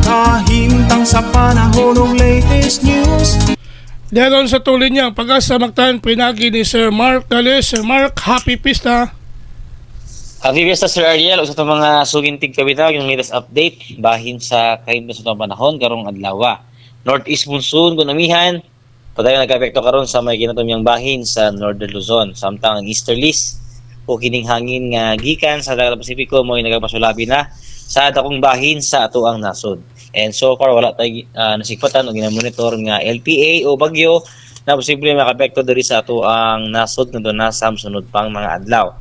Kahimtang sa panahon ng latest news. Daron sa tuloy niyang pag-asa magtan pinagi ni Sir Mark Gales. Sir Mark, happy pista. Happy Fiesta Sir Ariel, usa sa mga sugintig kabita yung latest update bahin sa kahimtang sa panahon karong adlaw. Northeast monsoon kunamihan padayon nagka-epekto karon sa may kinatumyang bahin sa Northern Luzon samtang ang easterlies o kining hangin nga gikan sa dagat Pasipiko mo nagapasulabi na sa dakong bahin sa atoang nasod. And so far wala tay nasikpatan o ginamonitor nga LPA o bagyo na posible makapekto diri sa atoang nasod ngadto na sa sunod pang mga adlaw.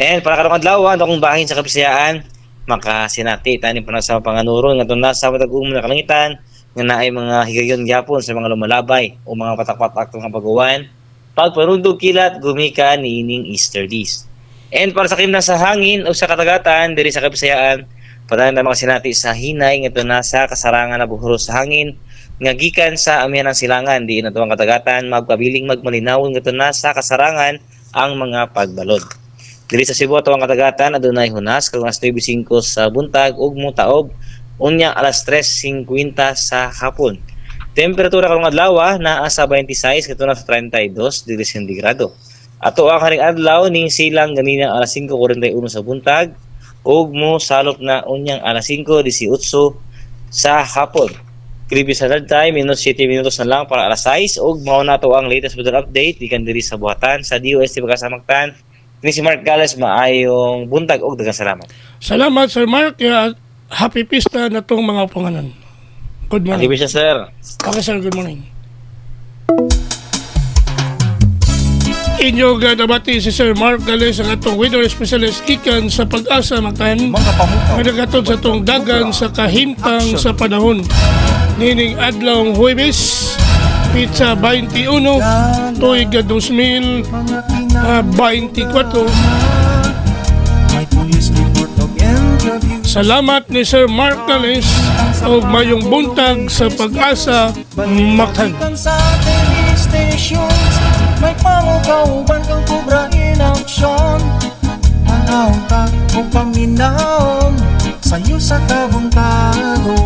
And para karong adlaw dakong bahin sa Kabisayaan makasinati tani pa sa panganuron ngadto na sa matag-ong na kalangitan nga naay mga higayon gyapon sa mga lumalabay o mga patak-patak nga pag-uwan pagparundog kilat gumikan niining easterlies. And para sa kimna sa hangin o sa katagatan diri sa Kabisayaan padayon na makasinati sa hinay ngadto na sa kasarangan na buhros sa hangin nga gikan sa amihan ng silangan diin ato ang katagatan magpabiling magmalinaw ngadto na sa kasarangan ang mga pagbalod. Diri sa Cebu ato ang katagatan adunay hunas karong 9:05 sa buntag ug motaob unya alas 3:50 sa hapon. Temperatura karong adlaw naa sa 26 ngadto na sa 32 degrees sentigrado. Ato ang kaning adlaw ning silang ganina alas 5:41 sa buntag ug mo salop na unyang alas 5:18 sa hapon. Kribi sa time minus 7 minutos na lang para alas 6 ug mao na to ang latest weather update gikan diri sa buhatan sa DOST Pagkasamagtan. Ni si Mark Gales maayong buntag ug daghang salamat. Salamat Sir Mark. Happy pista na tong mga upanganan. Good morning. Happy Fiesta sir. Okay sir, good morning. Inyo gadabati si Sir Mark Gales ang atong weather specialist gikan sa Pag-asa magtan nagagatod sa atong dagan sa kahimtang sa panahon nining adlaw Huwebes pizza 21 tuig 2024. Salamat ni Sir Mark Gales o mayong buntag sa Pag-asa magtan. May pangukauban kang kubra in action. Manaw ka o paminaw sa'yo sa tabong tago.